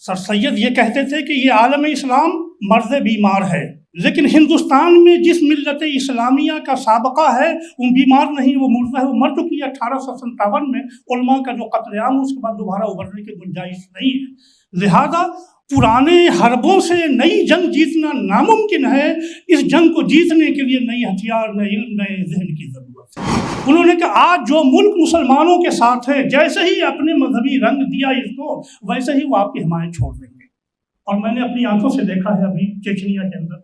سر سید یہ کہتے تھے کہ یہ عالم اسلام مرض بیمار ہے، لیکن ہندوستان میں جس ملت اسلامیہ کا سابقہ ہے وہ بیمار نہیں، وہ مردہ ہے، وہ مر چکی ہے 1857 میں علماء کا جو قتل عام اس کے بعد دوبارہ ابھرنے کی گنجائش نہیں ہے۔ لہذا پرانے حربوں سے نئی جنگ جیتنا ناممکن ہے، اس جنگ کو جیتنے کے لیے نئی ہتھیار، نئے علم، نئے ذہن کی ضرورت ہے۔ انہوں نے کہا آج جو ملک مسلمانوں کے ساتھ ہے، جیسے ہی اپنے مذہبی رنگ دیا اس کو، ویسے ہی وہ آپ کی حمایت چھوڑ دیں گے۔ اور میں نے اپنی آنکھوں سے دیکھا ہے ابھی چیچنیا کے اندر،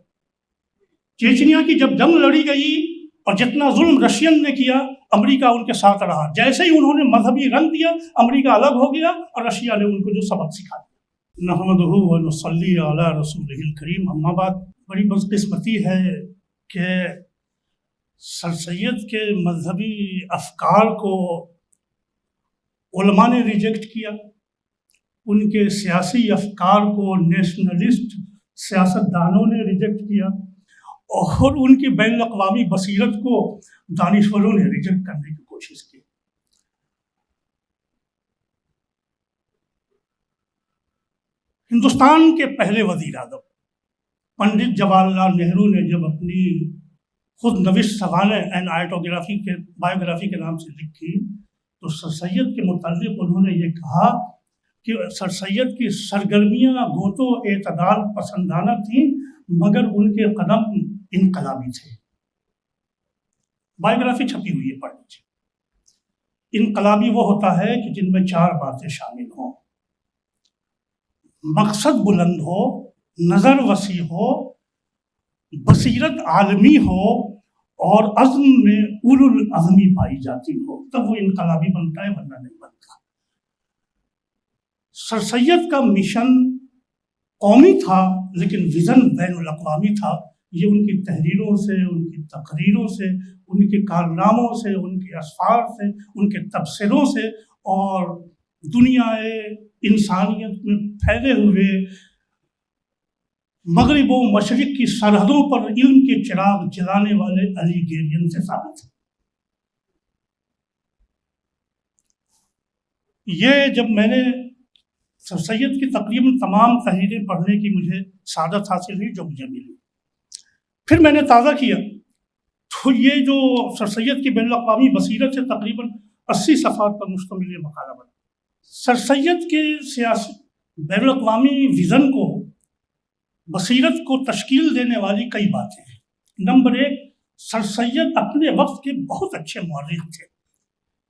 چیچنیا کی جب جنگ لڑی گئی اور جتنا ظلم رشین نے کیا، امریکہ ان کے ساتھ رہا۔ جیسے ہی انہوں نے مذہبی رنگ دیا، امریکہ الگ ہو گیا اور رشیا نے ان کو جو سبق سکھا دیا۔ نحمدہ و نصلی علی رسولہ الکریم، اما بعد، بڑی بدقسمتی ہے کہ سر سید کے مذہبی افکار کو علماء نے ریجیکٹ کیا، ان کے سیاسی افکار کو نیشنلسٹ سیاستدانوں نے ریجیکٹ کیا، اور ان کی بین الاقوامی بصیرت کو دانشوروں نے ریجیکٹ کرنے کی کوشش کی۔ ہندوستان کے پہلے وزیر اعظم پنڈت جواہر لال نہرو نے جب اپنی خود نوشت سوانح اینڈ بایوگرافی کے نام سے لکھی تو سر سید کے متعلق انہوں نے یہ کہا کہ سر سید کی سرگرمیاں گوت و اعتدال پسندانہ تھیں، مگر ان کے قدم انقلابی تھے۔ بایوگرافی چھپی ہوئی ہے، پڑھ لیجیے۔ انقلابی وہ ہوتا ہے کہ جن میں 4 باتیں شامل ہوں: مقصد بلند ہو، نظر وسیع ہو، بصیرت عالمی ہو، اور عزم میں اولو العزمی پائی جاتی ہو، تب وہ انقلابی بنتا ہے، ورنہ نہیں بنتا۔ سر سید کا مشن قومی تھا لیکن ویژن بین الاقوامی تھا۔ یہ ان کی تحریروں سے، ان کی تقریروں سے، ان کے کارناموں سے، ان کے اسفار سے، ان کے تبصروں سے، اور دنیا انسانیت میں پھیلے ہوئے مغرب و مشرق کی سرحدوں پر علم کے چراغ جلانے والے علی گیرین سے ثابت ہے۔ یہ جب میں نے سر سید کی تقریباً تمام تحریریں پڑھنے کی مجھے سعادت حاصل ہوئی جو مجھے ملی، پھر میں نے تازہ کیا تو یہ جو سر سید کی بین الاقوامی بصیرت سے تقریباً 80 صفحات پر مشتمل یہ مقالہ بنا۔ سر سید کے سیاسی بین الاقوامی ویژن کو، بصیرت کو تشکیل دینے والی کئی باتیں ہیں۔ نمبر 1، سر سید اپنے وقت کے بہت اچھے مورخ تھے۔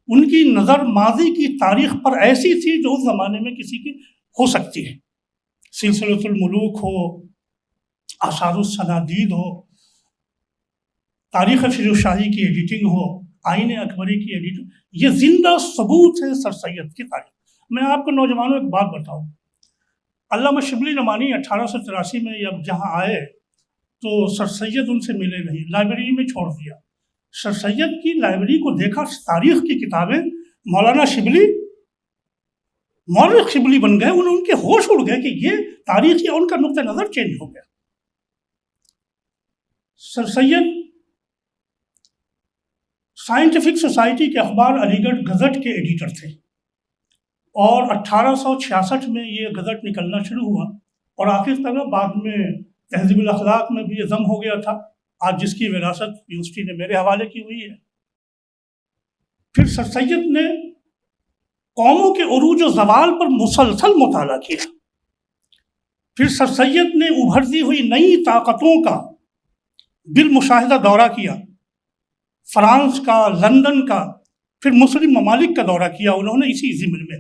ان کی نظر ماضی کی تاریخ پر ایسی تھی جو اس زمانے میں کسی کی ہو سکتی ہے۔ سلسلۃ الملوک ہو، آثار الصنادید ہو، تاریخ فیروز شاہی کی ایڈیٹنگ ہو، آئین اکبری کی ایڈیٹنگ، یہ زندہ ثبوت ہے سر سید کی تاریخ۔ میں آپ کو نوجوانوں ایک بات بتاؤں، علامہ شبلی نعمانی 1883 میں جب جہاں آئے تو سر سید ان سے ملے نہیں، لائبریری میں چھوڑ دیا۔ سر سید کی لائبریری کو دیکھا، تاریخ کی کتابیں، مولانا شبلی مورخ شبلی بن گئے، ان کے ہوش اڑ گئے کہ یہ تاریخ یا ان کا نقطہ نظر چینج ہو گیا۔ سر سید سائنٹیفک سوسائٹی کے اخبار علی گڑھ گزٹ کے ایڈیٹر تھے، اور 1866 میں یہ گزٹ نکلنا شروع ہوا، اور آخر تک بعد میں تہذیب الاخلاق میں بھی یہ ضم ہو گیا تھا، آج جس کی وراثت یونیورسٹی نے میرے حوالے کی ہوئی ہے۔ پھر سر سید نے قوموں کے عروج و زوال پر مسلسل مطالعہ کیا۔ پھر سر سید نے ابھرتی ہوئی نئی طاقتوں کا بالمشاہدہ دورہ کیا، فرانس کا، لندن کا، پھر مسلم ممالک کا دورہ کیا انہوں نے اسی ضمن میں۔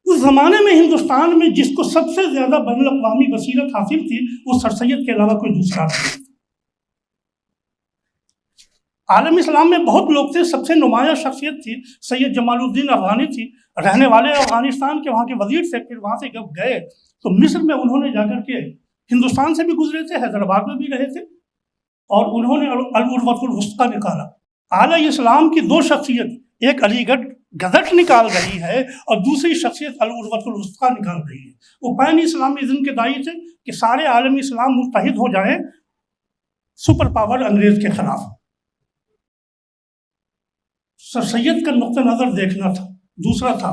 اس زمانے میں ہندوستان میں جس کو سب سے زیادہ بین الاقوامی بصیرت حاصل تھی وہ سر سید کے علاوہ کوئی دوسرا نہیں۔ عالم اسلام میں بہت لوگ تھے، سب سے نمایاں شخصیت تھی سید جمال الدین افغانی تھی، رہنے والے افغانستان کے، وہاں کے وزیر سے۔ پھر وہاں سے جب گئے تو مصر میں انہوں نے جا کر کے ہندوستان سے بھی گزرے تھے، حیدرآباد میں بھی رہے تھے، اور انہوں نے العروۃ الوثقی نکالا۔ اعلیٰ اسلام کی 2 شخصیت، ایک علی گڑھ گزٹ نکال رہی ہے اور دوسری شخصیت العروۃ الوثقی نکال رہی ہے۔ وہ پین اسلامزم کے داعی تھے کہ سارے عالم اسلام متحد ہو جائیں سپر پاور انگریز کے خلاف۔ سر سید کا نقطہ نظر دیکھنا تھا، دوسرا تھا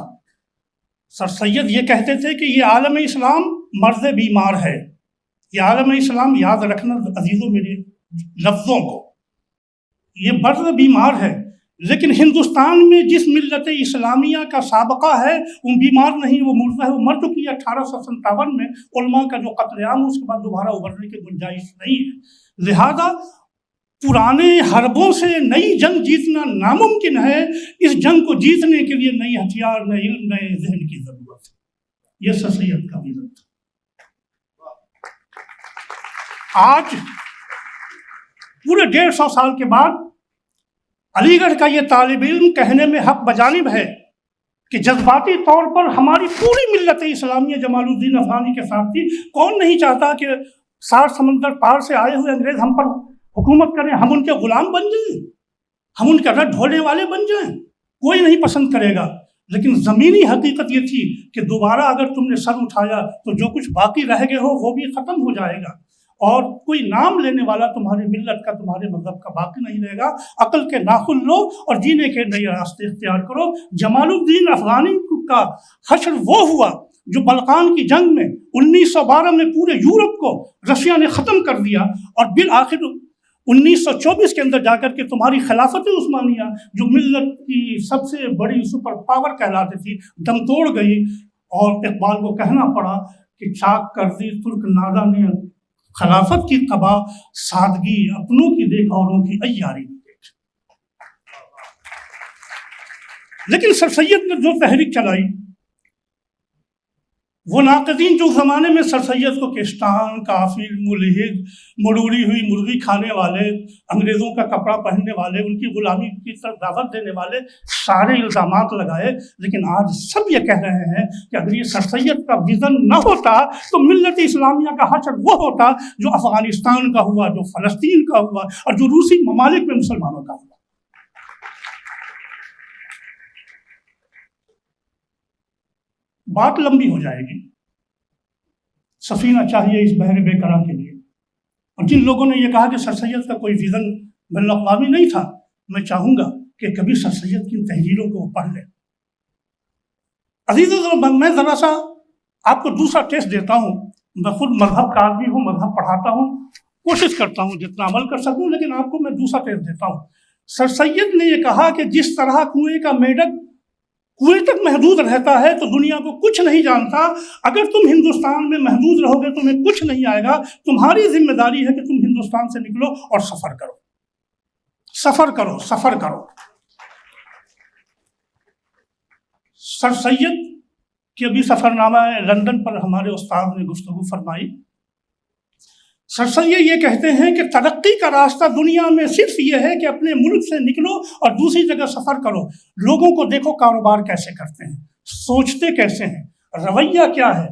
سر سید یہ کہتے تھے کہ یہ عالم اسلام مرض بیمار ہے. یہ عالم اسلام یاد رکھنا عزیزوں میرے لفظوں کو، یہ مرض بیمار ہے، لیکن ہندوستان میں جس ملت اسلامیہ کا سابقہ ہے وہ بیمار نہیں، وہ مردہ ہے، وہ مر چکی ہے 1857 میں. علماء کا جو قتل عام اس کے بعد دوبارہ ابھرنے کی گنجائش نہیں ہے. لہذا پرانے حربوں سے نئی جنگ جیتنا ناممکن ہے. اس جنگ کو جیتنے کے لیے نئی ہتھیار، نئے علم، نئے ذہن کی ضرورت ہے. یہ سر سید کا ویژن تھا. آج پورے 150 سال کے بعد علی گڑھ کا یہ طالب علم کہنے میں حق بجانب ہے کہ جذباتی طور پر ہماری پوری ملت اسلامیہ جمال الدین افغانی کے ساتھ تھی. کون نہیں چاہتا کہ 60 سمندر پار سے آئے ہوئے انگریز ہم پر حکومت کریں، ہم ان کے غلام بن جائیں، ہم ان کا رٹ ڈھونے والے بن جائیں؟ کوئی نہیں پسند کرے گا. لیکن زمینی حقیقت یہ تھی کہ دوبارہ اگر تم نے سر اٹھایا تو جو کچھ باقی رہ گئے ہو وہ بھی ختم ہو جائے گا، اور کوئی نام لینے والا تمہاری ملت کا، تمہارے مذہب کا باقی نہیں رہے گا. عقل کے ناخن لو اور جینے کے نئے راستے اختیار کرو. جمال الدین افغانی کا حشر وہ ہوا جو بلقان کی جنگ میں 1912 میں پورے یورپ کو رشیا نے ختم کر دیا، اور بالآخر 1924 کے اندر جا کر کے تمہاری خلافت عثمانیہ جو ملت کی سب سے بڑی سپر پاور کہلاتی تھی دم توڑ گئی، اور اقبال کو کہنا پڑا کہ چاک کر دی ترک نادا نے خلافت کی قبا، سادگی اپنوں کی دیکھ اوروں کی عیاری دیکھ. لیکن سر سید نے جو تحریک چلائی، وہ ناقدین جو زمانے میں سر سید کو کشتان، کافر، ملحد، مڑوڑی ہوئی مرغی کھانے والے، انگریزوں کا کپڑا پہننے والے، ان کی غلامی کی طرف دعوت دینے والے سارے الزامات لگائے. لیکن آج سب یہ کہہ رہے ہیں کہ اگر یہ سر سید کا ویژن نہ ہوتا تو ملت اسلامیہ کا حشر وہ ہوتا جو افغانستان کا ہوا، جو فلسطین کا ہوا، اور جو روسی ممالک میں مسلمانوں کا ہوا. بات لمبی ہو جائے گی. سفینہ چاہیے اس بحر بے قرار کے لیے. اور جن لوگوں نے یہ کہا کہ سر سید کا کوئی ویژن بین الاقوامی نہیں تھا، میں چاہوں گا کہ کبھی سر سید کی تحریروں کو وہ پڑھ لیں. عزیزوں، میں ذرا سا آپ کو دوسرا ٹیسٹ دیتا ہوں. میں خود مذہب کا آدمی ہوں، مذہب پڑھاتا ہوں، کوشش کرتا ہوں جتنا عمل کر سکوں، لیکن آپ کو میں دوسرا ٹیسٹ دیتا ہوں. سر سید نے یہ کہا کہ جس طرح کنویں کا میڈک کنویں تک محدود رہتا ہے تو دنیا کو کچھ نہیں جانتا. اگر تم ہندوستان میں محدود رہو گے تمہیں کچھ نہیں آئے گا. تمہاری ذمہ داری ہے کہ تم ہندوستان سے نکلو اور سفر کرو، سفر کرو، سفر کرو. سر سید کی ابھی سفر نامہ لندن پر ہمارے استاد نے گفتگو فرمائی. سر سید یہ کہتے ہیں کہ ترقی کا راستہ دنیا میں صرف یہ ہے کہ اپنے ملک سے نکلو اور دوسری جگہ سفر کرو. لوگوں کو دیکھو کاروبار کیسے کرتے ہیں، سوچتے کیسے ہیں، رویہ کیا ہے،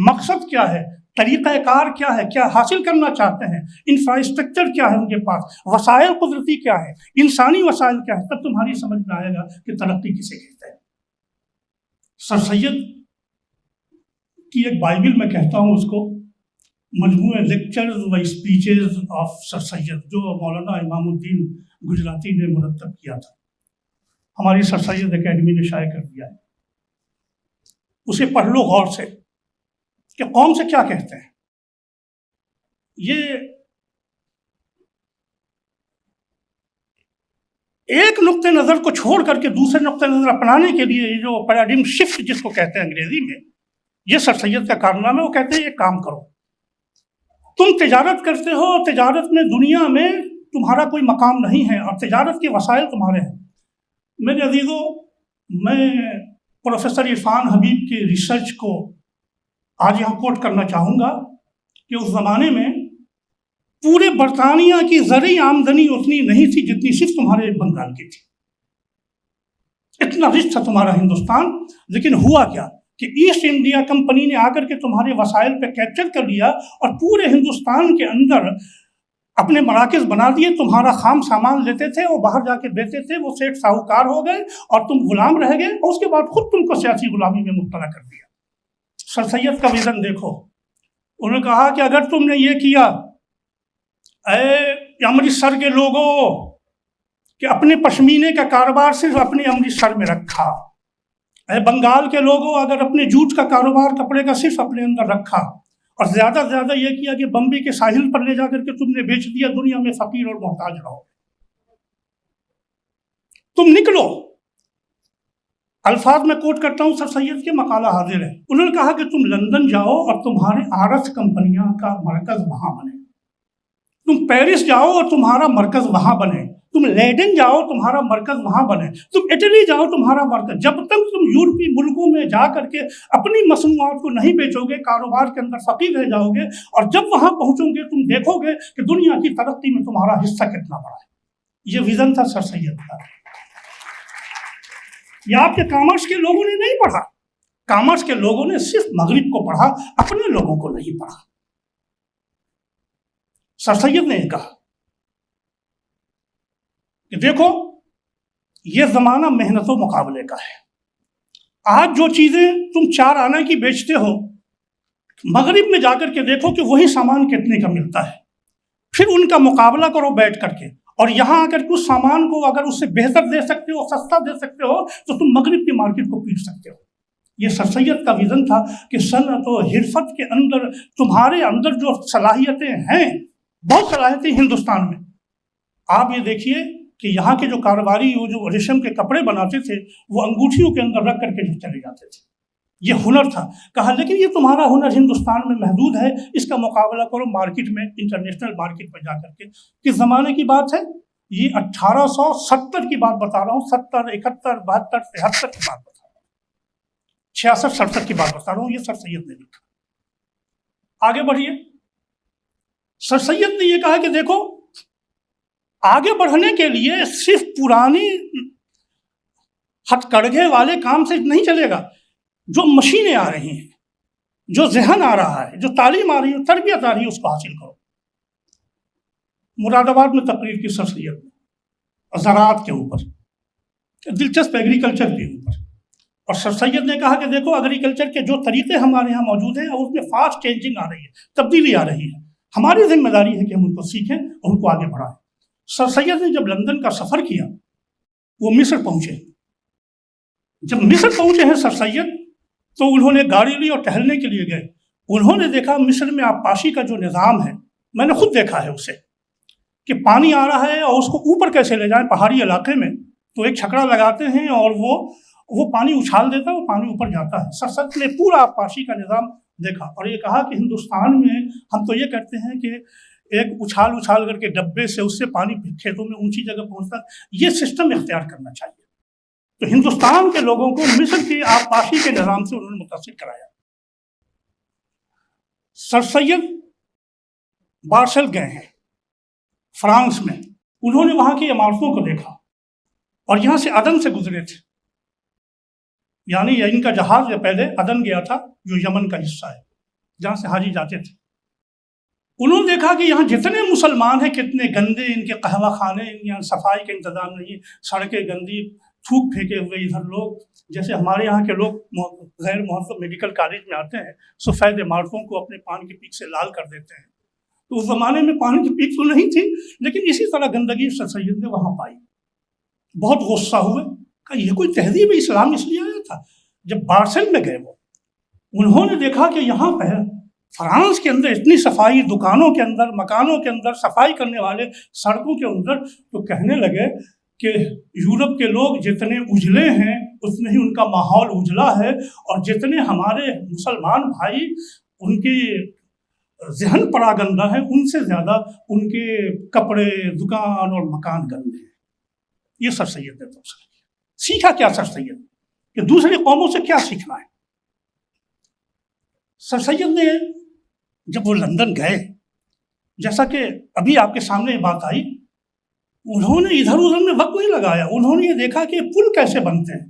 مقصد کیا ہے، طریقہ کار کیا ہے، کیا حاصل کرنا چاہتے ہیں، انفراسٹرکچر کیا ہے ان کے پاس، وسائل قدرتی کیا ہے، انسانی وسائل کیا ہے. تب تمہاری سمجھ میں آئے گا کہ ترقی کسے کہتے ہیں. سر سید کی ایک بائبل میں کہتا ہوں اس کو، مجموعہ لیکچرز و اسپیچز آف سر سید، جو مولانا امام الدین گجراتی نے مرتب کیا تھا، ہماری سر سید اکیڈمی نے شائع کر دیا ہے. اسے پڑھ لو غور سے کہ قوم سے کیا کہتے ہیں. یہ ایک نقطۂ نظر کو چھوڑ کر کے دوسرے نقطۂ نظر اپنانے کے لیے یہ جو پیراڈم شفٹ جس کو کہتے ہیں انگریزی میں، یہ سر سید کا کارنامہ ہے. وہ کہتے ہیں یہ کام کرو، تم تجارت کرتے ہو، تجارت میں دنیا میں تمہارا کوئی مقام نہیں ہے اور تجارت کے وسائل تمہارے ہیں. میرے عزیزوں، میں پروفیسر عرفان حبیب کی ریسرچ کو آج یہاں کوٹ کرنا چاہوں گا کہ اس زمانے میں پورے برطانیہ کی زرعی آمدنی اتنی نہیں تھی جتنی صرف تمہارے بنگال کی تھی. اتنا رچ تھا تمہارا ہندوستان. لیکن ہوا کیا کہ ایسٹ انڈیا کمپنی نے آ کر کے تمہارے وسائل پہ کیپچر کر لیا اور پورے ہندوستان کے اندر اپنے مراکز بنا دیے. تمہارا خام سامان لیتے تھے، وہ باہر جا کے بیچتے تھے، وہ سیٹ ساہوکار ہو گئے اور تم غلام رہ گئے، اور اس کے بعد خود تم کو سیاسی غلامی میں مبتلا کر دیا. سر سید کا ویژن دیکھو. انہوں نے کہا کہ اگر تم نے یہ کیا، اے امرتسر کے لوگوں، کہ اپنے پشمینے کا کاروبار صرف اپنے امرتسر میں رکھا، اے بنگال کے لوگوں، اگر اپنے جوٹ کا کاروبار کپڑے کا صرف اپنے اندر رکھا اور زیادہ سے زیادہ یہ کیا کہ بمبئی کے ساحل پر لے جا کر کے تم نے بیچ دیا، دنیا میں فقیر اور محتاج رہو، تم نکلو۔ الفاظ میں کوٹ کرتا ہوں، سر سید کے مقالہ حاضر ہے، انہوں نے کہا کہ تم لندن جاؤ اور تمہارے آرس کمپنیاں کا مرکز وہاں بنے، تم پیرس جاؤ اور تمہارا مرکز وہاں بنے، تم لیڈن جاؤ تمہارا مرکز وہاں بنے، تم اٹلی جاؤ تمہارا مرکز۔ جب تک تم یورپی ملکوں میں جا کر کے اپنی مصنوعات کو نہیں بیچو گے، کاروبار کے اندر فقیر رہ جاؤ گے، اور جب وہاں پہنچو گے تم دیکھو گے کہ دنیا کی ترقی میں تمہارا حصہ کتنا بڑا ہے۔ یہ ویژن تھا سر سید کا۔ یہ آپ کے کامرس کے لوگوں نے نہیں پڑھا، کامرس کے لوگوں نے صرف مغرب کو پڑھا، اپنے لوگوں کو نہیں پڑھا۔ سر سید نے یہ کہا کہ دیکھو یہ زمانہ محنت و مقابلے کا ہے، آج جو چیزیں تم 4 آنے کی بیچتے ہو، مغرب میں جا کر کے دیکھو کہ وہی سامان کتنے کا ملتا ہے، پھر ان کا مقابلہ کرو بیٹھ کر کے، اور یہاں اگر کچھ سامان کو اگر اس سے بہتر دے سکتے ہو، سستا دے سکتے ہو، تو تم مغرب کی مارکیٹ کو پیٹ سکتے ہو۔ یہ سر سید کا ویژن تھا کہ صنعت و حرفت کے اندر تمہارے اندر جو صلاحیتیں ہیں، بہت صلاحیتیں ہندوستان میں، آپ یہ دیکھیے کہ یہاں کے جو کاروباری وہ جو ریشم کے کپڑے بناتے تھے، وہ انگوٹھیوں کے اندر رکھ کر کے جو چلے جاتے تھے، یہ ہنر تھا۔ کہا لیکن یہ تمہارا ہنر ہندوستان میں محدود ہے، اس کا مقابلہ کرو مارکیٹ میں، انٹرنیشنل مارکیٹ میں جا کر کے۔ کس زمانے کی بات ہے یہ؟ 1870 کی بات بتا رہا ہوں، 70 71 72 73 کی بات بتا رہا ہوں، 66 67 کی بات بتا رہا ہوں، یہ سر سید نے لکھا۔ آگے بڑھیے، سر سید نے یہ کہا کہ دیکھو آگے بڑھنے کے لیے صرف پرانی ہتھ کڑگھے والے کام سے نہیں چلے گا، جو مشینیں آ رہی ہیں، جو ذہن آ رہا ہے، جو تعلیم آ رہی ہے، تربیت آ رہی ہے، اس کو حاصل کرو۔ مراد آباد میں تقریر کی سر سید نے زراعت کے اوپر، دلچسپ ایگریکلچر کے اوپر، اور سر سید نے کہا کہ دیکھو ایگریکلچر کے جو طریقے ہمارے یہاں موجود ہیں اس میں فاسٹ چینجنگ آ رہی ہے، تبدیلی آ رہی ہے، ہماری ذمہ داری ہے کہ ہم ان کو سیکھیں اور ان کو آگے بڑھائیں۔ سر سید نے جب لندن کا سفر کیا، وہ مصر پہنچے۔ جب مصر پہنچے ہیں سر سید، تو انہوں نے گاڑی لی اور ٹہلنے کے لیے گئے۔ انہوں نے دیکھا مصر میں آبپاشی کا جو نظام ہے، میں نے خود دیکھا ہے اسے، کہ پانی آ رہا ہے اور اس کو اوپر کیسے لے جائیں۔ پہاڑی علاقے میں تو ایک چھکڑا لگاتے ہیں اور وہ پانی اچھال دیتا ہے، وہ پانی اوپر جاتا ہے۔ سر سید نے پورا آبپاشی کا نظام دیکھا اور یہ کہا کہ ہندوستان میں ہم تو یہ کرتے ہیں کہ ایک اچھال کر کے ڈبے سے اس سے پانی کھیتوں میں اونچی جگہ پہنچتا ہے، یہ سسٹم اختیار کرنا چاہیے۔ تو ہندوستان کے لوگوں کو مصر کے آبپاشی کے نظام سے انہوں نے متاثر کرایا۔ سر سید بارسل گئے ہیں فرانس میں، انہوں نے وہاں کی عمارتوں کو دیکھا اور یہاں سے عدن سے گزرے تھے، یعنی ان کا جہاز پہلے عدن گیا تھا جو یمن کا حصہ ہے، جہاں سے حاجی جاتے تھے۔ انہوں نے دیکھا کہ یہاں جتنے مسلمان ہیں کتنے گندے، ان کے قہوہ خانے، یہاں صفائی کا انتظام نہیں، سڑکیں گندی، تھوک پھینکے ہوئے ادھر لوگ، جیسے ہمارے یہاں کے لوگ غیر مہذب میڈیکل کالج میں آتے ہیں، سفید عمارتوں کو اپنے پان کی پیک سے لال کر دیتے ہیں۔ تو اس زمانے میں پانی کی پیک تو نہیں تھی، لیکن اسی طرح گندگی سر سید نے وہاں پائی۔ بہت غصہ ہوئے، کہ یہ کوئی تہذیب اسلام اس لیے آیا تھا۔ جب بارسل میں گئے وہ، انہوں نے دیکھا کہ یہاں پہ فرانس کے اندر اتنی صفائی، دکانوں کے اندر، مکانوں کے اندر صفائی کرنے والے، سڑکوں کے اندر، تو کہنے لگے کہ یورپ کے لوگ جتنے اجلے ہیں اتنے ہی ان کا ماحول اجلا ہے، اور جتنے ہمارے مسلمان بھائی ان کی ذہن پراگندہ ہے، ان سے زیادہ ان کے کپڑے، دکان اور مکان گندے ہیں۔ یہ سر سید نے توسیع کیا۔ سیکھا کیا سر سید کہ دوسری قوموں سے کیا سیکھنا ہے؟ سر سید نے جب وہ لندن گئے، جیسا کہ ابھی آپ کے سامنے یہ بات آئی، انہوں نے ادھر ادھر میں وقت نہیں لگایا، انہوں نے یہ دیکھا کہ پل کیسے بنتے ہیں،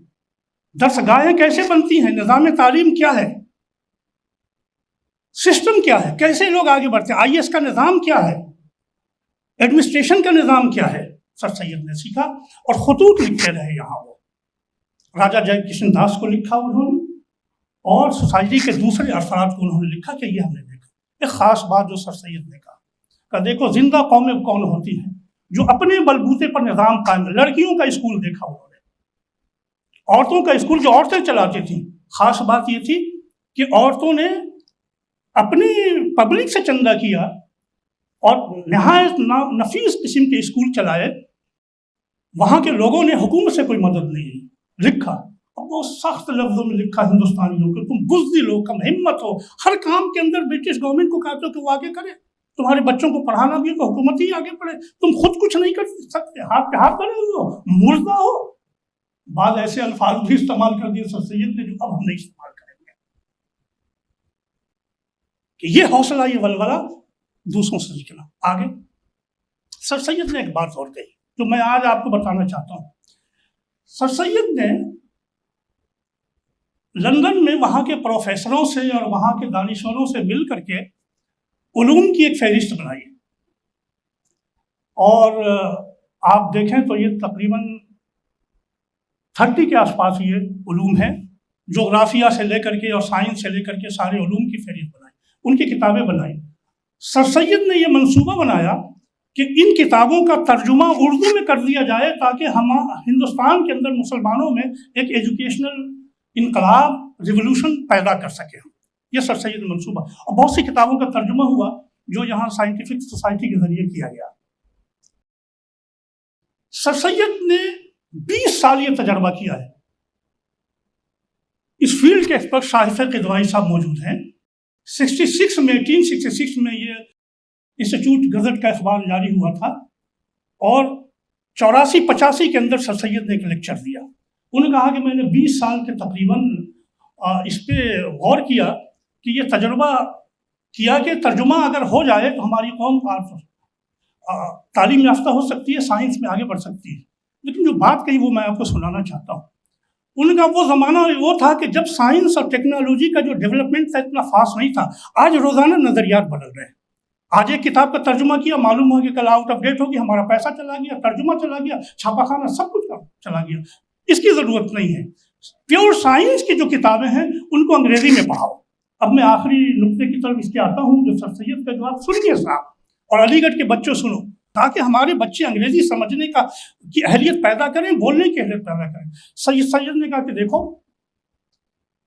درسگاہیں کیسے بنتی ہیں، نظام تعلیم کیا ہے، سسٹم کیا ہے، کیسے لوگ آگے بڑھتے ہیں، آئی ایس کا نظام کیا ہے، ایڈمنسٹریشن کا نظام کیا ہے، سر سید نے سیکھا اور خطوط لکھتے رہے۔ یہاں وہ راجا جے کشن داس کو لکھا انہوں نے، اور سوسائٹی کے دوسرے افراد کو انہوں نے لکھا کہ یہ ہم نے دیکھا۔ ایک خاص بات جو سر سید نے کہا کہ دیکھو زندہ قومیں کون ہوتی ہیں جو اپنے بلبوتے پر نظام قائم، لڑکیوں کا اسکول دیکھا انہوں نے، عورتوں کا اسکول جو عورتیں چلاتی تھیں، خاص بات یہ تھی کہ عورتوں نے اپنی پبلک سے چندہ کیا اور نہایت نفیس قسم کے اسکول چلائے. وہاں کے لوگوں نے حکومت سے کوئی مدد نہیں لی. لکھا اور بہت سخت لفظوں میں لکھا ہندوستانیوں کو، تم بزدل ہو، کم ہمت ہو، ہر کام کے اندر برٹش گورنمنٹ کو کہتے ہو کہ وہ آگے کرے. تمہارے بچوں کو پڑھانا بھی ہے تو حکومت ہی آگے پڑھے، تم خود کچھ نہیں کر سکتے، ہاتھ پہ ہاتھ بنے ہوئے ہو، مردہ ہو. بعض ایسے الفاظ بھی استعمال کر دیے سر سید نے جو اب ہم نہیں استعمال کریں گے. کہ یہ حوصلہ، یہ ولولہ دوسروں سے سیکھنا. آگے سر سید نے ایک بات اور کہی جو میں آج آپ کو بتانا چاہتا ہوں. سر سید نے لندن میں وہاں کے پروفیسروں سے اور وہاں کے دانشوروں سے مل کر کے علوم کی ایک فہرست بنائی، اور آپ دیکھیں تو یہ تقریباً 30 کے آس پاس یہ علوم ہیں. جغرافیہ سے لے کر کے اور سائنس سے لے کر کے سارے علوم کی فہرست بنائی، ان کی کتابیں بنائیں. سر سید نے یہ منصوبہ بنایا کہ ان کتابوں کا ترجمہ اردو میں کر دیا جائے تاکہ ہم ہندوستان کے اندر مسلمانوں میں ایک ایجوکیشنل انقلاب، ریولوشن پیدا کر سکے. یہ سر سید منصوبہ، اور بہت سی کتابوں کا ترجمہ ہوا جو یہاں سائنٹیفک سوسائٹی کے ذریعے کیا گیا. سر سید نے 20 سال یہ تجربہ کیا ہے. اس فیلڈ کے ایکسپرٹ شاہد قدوائی صاحب موجود ہیں. 1866 میں یہ انسٹیٹیوٹ گزٹ کا اخبار جاری ہوا تھا، اور 84-85 کے اندر سر سید نے ایک لیکچر دیا. انہوں نے کہا کہ میں نے 20 سال کے تقریباً اس پہ غور کیا کہ یہ تجربہ کیا کہ ترجمہ اگر ہو جائے تو ہماری قوم تعلیم یافتہ ہو سکتی ہے، سائنس میں آگے بڑھ سکتی ہے. لیکن جو بات کہی وہ میں آپ کو سنانا چاہتا ہوں. ان کا وہ زمانہ وہ تھا کہ جب سائنس اور ٹیکنالوجی کا جو ڈیولپمنٹ تھا اتنا فاسٹ نہیں تھا. آج روزانہ نظریات بدل رہے ہیں. آج ایک کتاب کا ترجمہ کیا، معلوم ہو کہ کل آؤٹ آف ڈیٹ ہوگی، ہمارا پیسہ چلا گیا، ترجمہ چلا گیا، چھاپا خانہ سب کچھ چلا گیا. اس کی ضرورت نہیں ہے. پیور سائنس کی جو کتابیں ہیں ان کو انگریزی میں پڑھاؤ. اب میں آخری نقطے کی طرف اس کے آتا ہوں جو سر سید کا جواب سنیے صاحب، اور علی گڑھ کے بچوں سنو، تاکہ ہمارے بچے انگریزی سمجھنے کی اہلیت پیدا کریں، بولنے کی اہلیت پیدا کریں. سید نے کہا کہ دیکھو،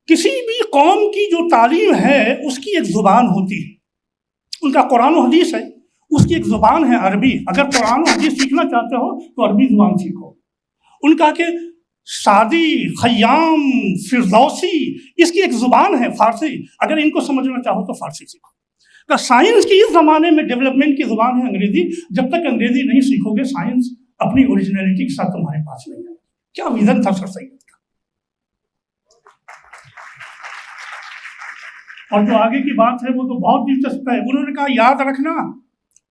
کسی بھی قوم کی جو تعلیم ہے اس کی ایک زبان ہوتی ہے. ان کا قرآن و حدیث ہے، اس کی ایک زبان ہے عربی. اگر قرآن و حدیث سیکھنا چاہتے ہو تو عربی زبان سیکھو. ان کا کہ سعدی، خیام، فردوسی، اس کی ایک زبان ہے فارسی. اگر ان کو سمجھنا چاہو تو فارسی سیکھو. کہ سائنس کی اس زمانے میں ڈیولپمنٹ کی زبان ہے انگریزی. جب تک انگریزی نہیں سیکھو گے سائنس اپنی اوریجنلٹی کے ساتھ تمہارے پاس نہیں ہے. کیا ویژن تھا سر سید کا. اور جو آگے کی بات ہے وہ تو بہت دلچسپ ہے. انہوں نے کہا یاد رکھنا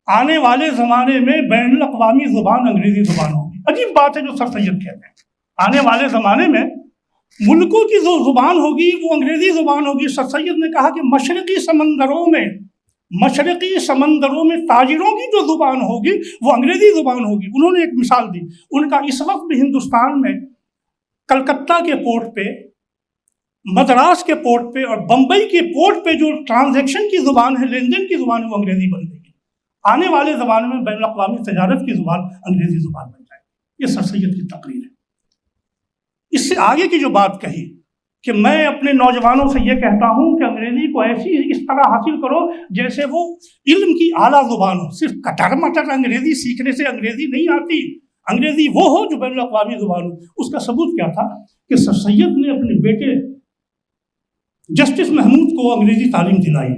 آنے والے زمانے میں بین الاقوامی زبان انگریزی زبان ہوگی. عجیب بات ہے جو سر سید کہتے ہیں. آنے والے زمانے میں ملکوں کی جو زبان ہوگی وہ انگریزی زبان ہوگی. سر سید نے کہا کہ مشرقی سمندروں میں تاجروں کی جو زبان ہوگی وہ انگریزی زبان ہوگی. انہوں نے ایک مثال دی. ان کا اس وقت بھی ہندوستان میں کلکتہ کے پورٹ پہ، مدراس کے پورٹ پہ اور بمبئی کے پورٹ پہ جو ٹرانزیکشن کی زبان ہے، لین دین کی زبان ہے، وہ انگریزی بن گئی. آنے والے زمانے میں بین الاقوامی تجارت کی زبان انگریزی زبان بن جائے. یہ سر سید کی تقریر ہے. اس سے آگے کی جو بات کہی کہ میں اپنے نوجوانوں سے یہ کہتا ہوں کہ انگریزی کو اس طرح حاصل کرو جیسے وہ علم کی اعلیٰ زبان ہو. صرف کٹر مٹر انگریزی سیکھنے سے انگریزی نہیں آتی. انگریزی وہ ہو جو بین الاقوامی زبان ہو. اس کا ثبوت کیا تھا کہ سر سید نے اپنے بیٹے جسٹس محمود کو انگریزی تعلیم دلائی.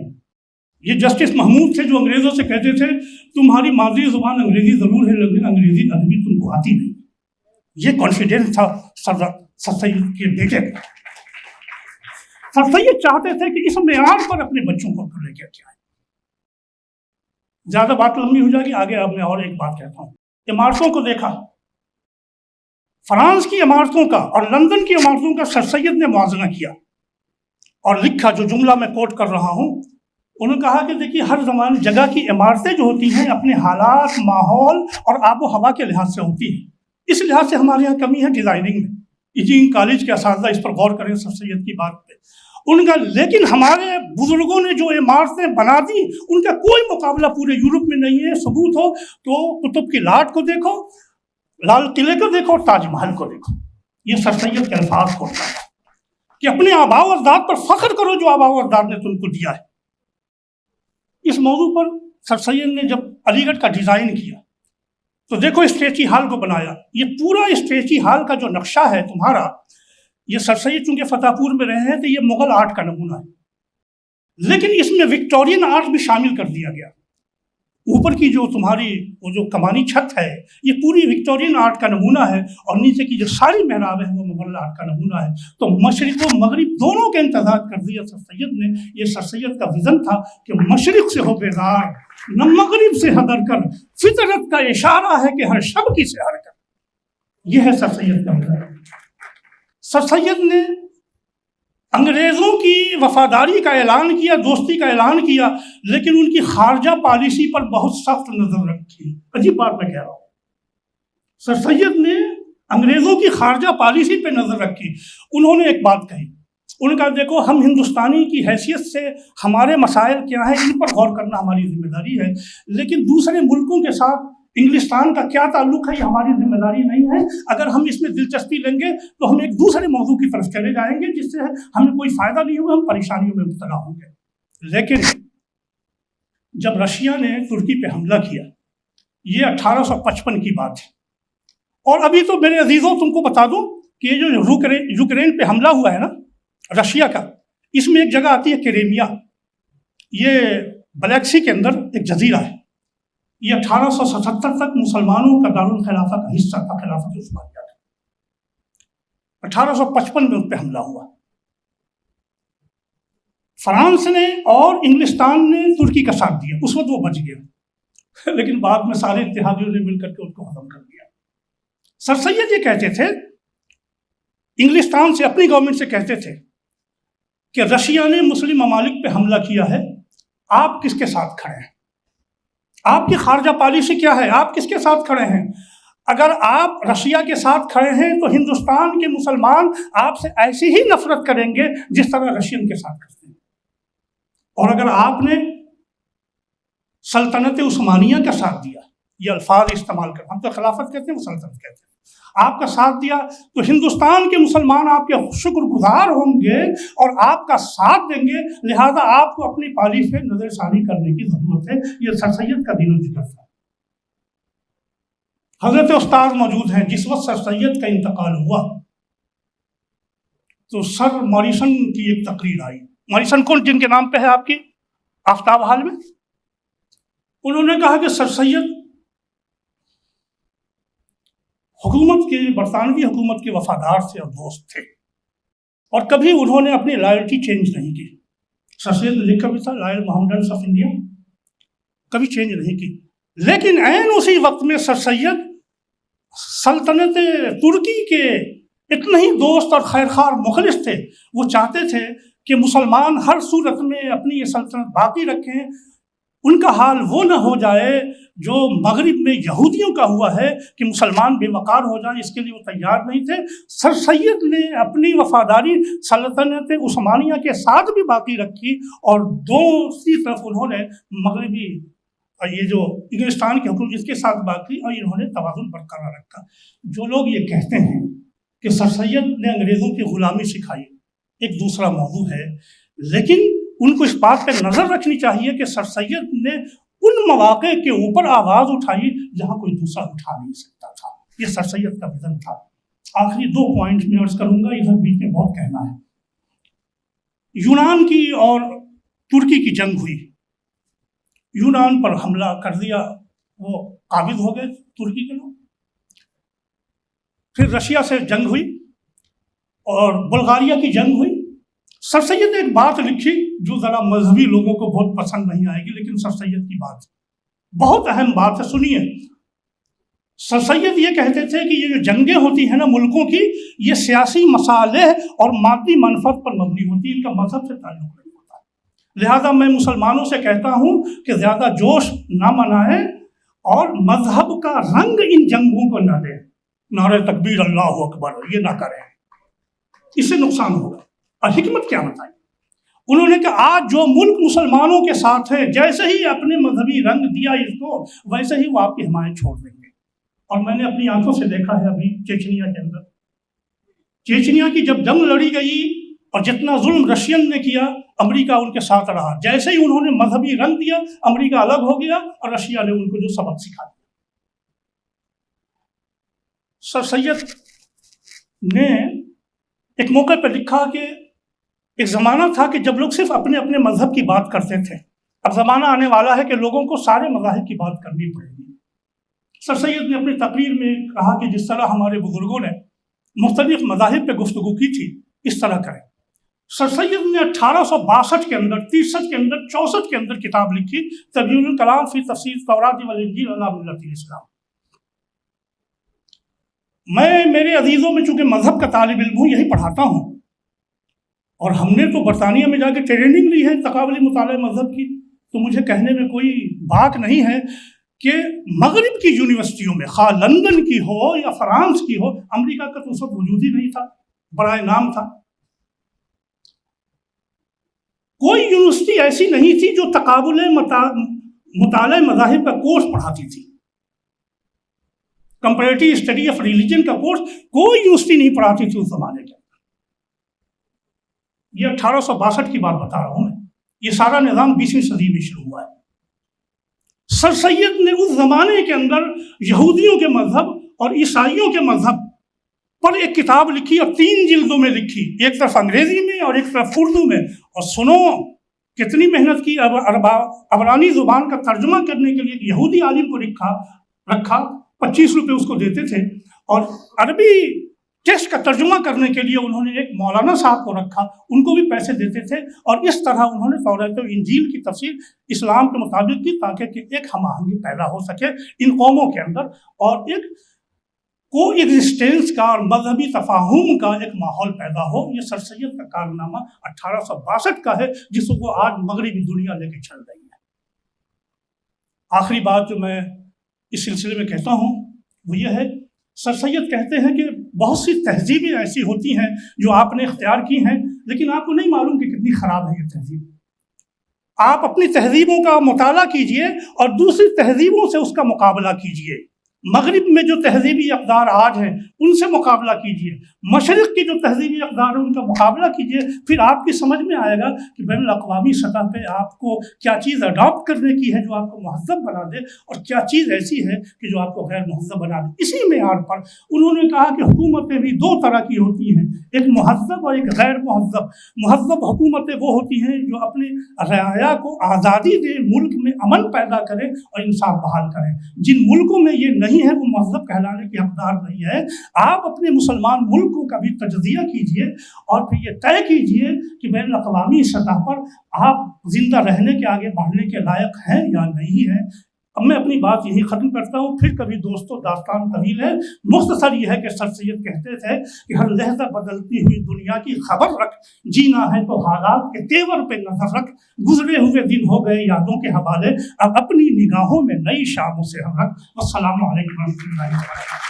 یہ جسٹس محمود تھے جو انگریزوں سے کہتے تھے تمہاری مادری زبان انگریزی ضرور ہے لیکن انگریزی ادبی تم کو آتی نہیں. یہ کانفیڈینس تھا سر سید کے بیٹے کا. سر سید چاہتے تھے کہ اس معیار پر اپنے بچوں کو لے کے آئے. زیادہ بات لمبی ہو جائے گی، آگے اب میں اور ایک بات کہتا ہوں. عمارتوں کو دیکھا، فرانس کی عمارتوں کا اور لندن کی عمارتوں کا سر سید نے موازنہ کیا اور لکھا. جو جملہ میں کوٹ کر رہا ہوں، انہوں نے کہا کہ دیکھیے ہر زمانے جگہ کی عمارتیں جو ہوتی ہیں اپنے حالات، ماحول اور آب و ہوا کے لحاظ سے ہوتی ہیں. اس لحاظ سے ہمارے یہاں کمی ہے ڈیزائننگ میں. انجینئرنگ کالج کے اساتذہ اس پر غور کریں سر سید کی بات پہ. ان کا لیکن ہمارے بزرگوں نے جو عمارتیں بنا دی ان کا کوئی مقابلہ پورے یورپ میں نہیں ہے. ثبوت ہو تو قطب کی لاٹ کو دیکھو، لال قلعے کو دیکھو، تاج محل کو دیکھو. یہ سر سید کے الفاظ کو بتایا کہ اپنے آباء و اجداد پر فخر کرو جو آباء و اجداد نے تم کو دیا ہے۔ اس موضوع پر سر سید نے جب علی گڑھ کا ڈیزائن کیا تو دیکھو اسٹریچی ہال کو بنایا، یہ پورا اسٹریچی ہال کا جو نقشہ ہے تمہارا، یہ سر سید چونکہ فتح پور میں رہے ہیں تو یہ مغل آرٹ کا نمونہ ہے، لیکن اس میں وکٹورین آرٹ بھی شامل کر دیا گیا۔ اوپر کی جو تمہاری وہ جو کمانی چھت ہے یہ پوری وکٹورین آرٹ کا نمونہ ہے، اور نیچے کی جو ساری محراب ہے وہ مغل آرٹ کا نمونہ ہے۔ تو مشرق و مغرب دونوں کا امتزاج کر دیا سر سید نے۔ یہ سر سید کا ویژن تھا کہ مشرق سے ہو بیدار، نہ مغرب سے حذر کر، فطرت کا اشارہ ہے کہ ہر شب کی سحر کر۔ یہ ہے سر سید کا ویژن۔ سر سید نے انگریزوں کی وفاداری کا اعلان کیا، دوستی کا اعلان کیا، لیکن ان کی خارجہ پالیسی پر بہت سخت نظر رکھی۔ عجیب بات میں کہہ رہا ہوں، سر سید نے انگریزوں کی خارجہ پالیسی پہ نظر رکھی۔ انہوں نے ایک بات کہی، انہوں نے کہا دیکھو ہم ہندوستانی کی حیثیت سے ہمارے مسائل کیا ہیں ان پر غور کرنا ہماری ذمہ داری ہے، لیکن دوسرے ملکوں کے ساتھ انگلستان کا کیا تعلق ہے یہ ہماری ذمہ داری نہیں ہے۔ اگر ہم اس میں دلچسپی لیں گے تو ہم ایک دوسرے موضوع کی طرف چلے جائیں گے جس سے ہمیں کوئی فائدہ نہیں ہوگا، ہم پریشانیوں میں مبتلا ہوں گے۔ لیکن جب رشیا نے ترکی پہ حملہ کیا، یہ 1855 کی بات ہے، اور ابھی تو میرے عزیزوں تم کو بتا دوں کہ یہ جو یوکرین پہ حملہ ہوا ہے نا رشیا کا، اس میں ایک جگہ آتی ہے کریمیا، یہ بلیک سی کے اندر ایک جزیرہ ہے۔ یہ 1877 تک مسلمانوں کا دارالخلافہ کا حصہ تھا، خلافت عثمانیہ کا۔ 1855 میں ان پہ حملہ ہوا۔ فرانس نے اور انگلستان نے ترکی کا ساتھ دیا، اس وقت وہ بچ گیا، لیکن بعد میں سارے اتحادیوں نے مل کر کے ان کو ختم کر دیا۔ سر سید یہ کہتے تھے، انگلستان سے اپنی گورنمنٹ سے کہتے تھے کہ رشیا نے مسلم ممالک پہ حملہ کیا ہے، آپ کس کے ساتھ کھڑے ہیں؟ آپ کی خارجہ پالیسی کیا ہے؟ آپ کس کے ساتھ کھڑے ہیں؟ اگر آپ رشیا کے ساتھ کھڑے ہیں تو ہندوستان کے مسلمان آپ سے ایسی ہی نفرت کریں گے جس طرح رشین کے ساتھ کرتے ہیں، اور اگر آپ نے سلطنت عثمانیہ کا ساتھ دیا، یہ الفاظ استعمال کر، ہم تو خلافت کہتے ہیں وہ سلطنت کہتے ہیں، آپ کا ساتھ دیا تو ہندوستان کے مسلمان آپ کے شکر گزار ہوں گے اور آپ کا ساتھ دیں گے، لہذا آپ کو اپنی پالیسی پہ نظر ثانی کرنے کی ضرورت ہے۔ یہ سر سید کا دین و ذکر تھا۔ حضرت استاد موجود ہیں، جس وقت سر سید کا انتقال ہوا تو سر موریسن کی ایک تقریر آئی۔ موریسن کون؟ جن کے نام پہ ہے آپ کی آفتاب ہال میں۔ انہوں نے کہا کہ سر سید حکومت کے، برطانوی حکومت کے وفادار تھے اور دوست تھے، اور کبھی انہوں نے اپنی لائلٹی چینج نہیں کی۔ سر سید نے لکھا بھی تھا لائل محمدنس آف انڈیا، کبھی چینج نہیں کی۔ لیکن عین اسی وقت میں سر سید سلطنت ترکی کے اتنے ہی دوست اور خیرخواہ مخلص تھے، وہ چاہتے تھے کہ مسلمان ہر صورت میں اپنی یہ سلطنت باقی رکھیں، ان کا حال وہ نہ ہو جائے جو مغرب میں یہودیوں کا ہوا ہے کہ مسلمان بے وقار ہو جائیں، اس کے لیے وہ تیار نہیں تھے۔ سر سید نے اپنی وفاداری سلطنت عثمانیہ کے ساتھ بھی باقی رکھی، اور دوسری طرف انہوں نے مغربی یہ جو انگلستان کی حکومت اس کے ساتھ باقی، اور انہوں نے توازن برقرار رکھا۔ جو لوگ یہ کہتے ہیں کہ سر سید نے انگریزوں کی غلامی سکھائی، ایک دوسرا موضوع ہے، لیکن ان کو اس بات پہ نظر رکھنی چاہیے کہ سر سید نے ان مواقع کے اوپر آواز اٹھائی جہاں کوئی دوسرا اٹھا نہیں سکتا تھا۔ یہ سر سید کا ویژن تھا۔ آخری 2 پوائنٹ میں عرض کروں گا، ادھر بیچ میں بہت کہنا ہے۔ یونان کی اور ترکی کی جنگ ہوئی، یونان پر حملہ کر دیا، وہ قابض ہو گئے ترکی کے لوگ۔ پھر رشیا سے جنگ ہوئی اور بلغاریہ کی جنگ ہوئی۔ سر سید نے ایک بات لکھی جو ذرا مذہبی لوگوں کو بہت پسند نہیں آئے گی، لیکن سر سید کی بات بہت اہم بات ہے، سنیے۔ سر سید یہ کہتے تھے کہ یہ جو جنگیں ہوتی ہیں نا ملکوں کی، یہ سیاسی مصالح اور مادی منفعت پر مبنی ہوتی ہے، ان کا مذہب سے تعلق نہیں ہوتا۔ لہذا میں مسلمانوں سے کہتا ہوں کہ زیادہ جوش نہ منائیں اور مذہب کا رنگ ان جنگوں کو نہ دیں۔ نعرہ تکبیر اللہ اکبر یہ نہ کریں، اس سے نقصان ہوگا۔ اور حکمت کیا بتائی انہوں نے کہ آج جو ملک مسلمانوں کے ساتھ ہے، جیسے ہی اپنے مذہبی رنگ دیا اس کو، ویسے ہی وہ آپ کی حمایت چھوڑ دیں گے۔ اور میں نے اپنی آنکھوں سے دیکھا ہے ابھی چیچنیا کے اندر چیچنیا کی جب جنگ لڑی گئی اور جتنا ظلم رشین نے کیا امریکہ ان کے ساتھ رہا. جیسے ہی انہوں نے مذہبی رنگ دیا امریکہ الگ ہو گیا اور رشیا نے ان کو جو سبق سکھا دیا. سر سید نے ایک موقع پہ لکھا کہ ایک زمانہ تھا کہ جب لوگ صرف اپنے اپنے مذہب کی بات کرتے تھے. اب زمانہ آنے والا ہے کہ لوگوں کو سارے مذاہب کی بات کرنی پڑے گی. سر سید نے اپنی تقریر میں کہا کہ جس طرح ہمارے بزرگوں نے مختلف مذاہب پہ گفتگو کی تھی اس طرح کریں. سر سید نے 1862 کے اندر 63 کے اندر 64 کے اندر کتاب لکھی تبیین الکلام فی تفسیر التوراۃ والانجیل علی ملت الاسلام. میں میرے عزیزوں میں چونکہ مذہب کا طالب علم ہوں یہی پڑھاتا ہوں اور ہم نے تو برطانیہ میں جا کے ٹریننگ لی ہے تقابلی مطالعہ مذہب کی, تو مجھے کہنے میں کوئی بات نہیں ہے کہ مغرب کی یونیورسٹیوں میں خواہ لندن کی ہو یا فرانس کی ہو, امریکہ کا تو اس وقت وجود ہی نہیں تھا, برائے نام تھا, کوئی یونیورسٹی ایسی نہیں تھی جو تقابل مطالعہ مذاہب کا کورس پڑھاتی تھی. کمپیریٹیو اسٹڈی آف ریلیجن کا کورس کوئی یونیورسٹی نہیں پڑھاتی تھی اس زمانے کے. یہ 1862 کی بات بتا رہا ہوں میں. یہ سارا نظام 20ویں صدی میں شروع ہوا ہے. سر سید نے اس زمانے کے اندر یہودیوں کے مذہب اور عیسائیوں کے مذہب پر ایک کتاب لکھی اور 3 جلدوں میں لکھی, ایک طرف انگریزی میں اور ایک طرف اردو میں. اور سنو کتنی محنت کی, عبرانی زبان کا ترجمہ کرنے کے لیے ایک یہودی عالم کو رکھا 25 روپے اس کو دیتے تھے, اور عربی ٹیکسٹ کا ترجمہ کرنے کے لیے انہوں نے ایک مولانا صاحب کو رکھا, ان کو بھی پیسے دیتے تھے, اور اس طرح انہوں نے توراۃ و انجیل کی تفسیر اسلام کے مطابق کی تاکہ کہ ایک ہم آہنگی پیدا ہو سکے ان قوموں کے اندر اور ایک کو ایگزسٹنس کا اور مذہبی تفاہم کا ایک ماحول پیدا ہو. یہ سر سید کا کارنامہ 1862 کا ہے جس کو آج مغربی دنیا لے کے چل رہی ہے. آخری بات جو میں اس سلسلے میں کہتا ہوں وہ یہ ہے, سر سید کہتے ہیں کہ بہت سی تہذیبیں ایسی ہوتی ہیں جو آپ نے اختیار کی ہیں لیکن آپ کو نہیں معلوم کہ کتنی خراب ہے یہ تہذیب. آپ اپنی تہذیبوں کا مطالعہ کیجئے اور دوسری تہذیبوں سے اس کا مقابلہ کیجئے. مغرب میں جو تہذیبی اقدار آج ہیں ان سے مقابلہ کیجئے, مشرق کی جو تہذیبی اقدار ہیں ان کا مقابلہ کیجئے, پھر آپ کی سمجھ میں آئے گا کہ بین الاقوامی سطح پہ آپ کو کیا چیز اڈاپٹ کرنے کی ہے جو آپ کو مہذب بنا دے اور کیا چیز ایسی ہے کہ جو آپ کو غیر مہذب بنا دے. اسی معیار پر انہوں نے کہا کہ حکومتیں بھی 2 طرح کی ہوتی ہیں, ایک مہذب اور ایک غیر مہذب. مہذب حکومتیں وہ ہوتی ہیں جو اپنے رعایا کو آزادی دے, ملک میں امن پیدا کرے اور انصاف بحال کرے. جن ملکوں میں یہ نہیں ہے وہ مہذب کہلانے کے حقدار نہیں ہے. آپ اپنے مسلمان ملکوں کا بھی تجزیہ کیجئے اور پھر یہ طے کیجئے کہ بین الاقوامی سطح پر آپ زندہ رہنے کے آگے بڑھنے کے لائق ہیں یا نہیں ہیں. اب میں اپنی بات یہی ختم کرتا ہوں, پھر کبھی دوستوں داستان طویل ہے. مختصر یہ ہے کہ سر سید کہتے تھے کہ ہر لحظہ بدلتی ہوئی دنیا کی خبر رکھ, جینا ہے تو حالات کے تیور پہ نظر رکھ, گزرے ہوئے دن ہو گئے یادوں کے حوالے, اب اپنی نگاہوں میں نئی شاموں سے ہم رکھ. السلام علیکم ورحمۃ اللہ وبرکاتہ.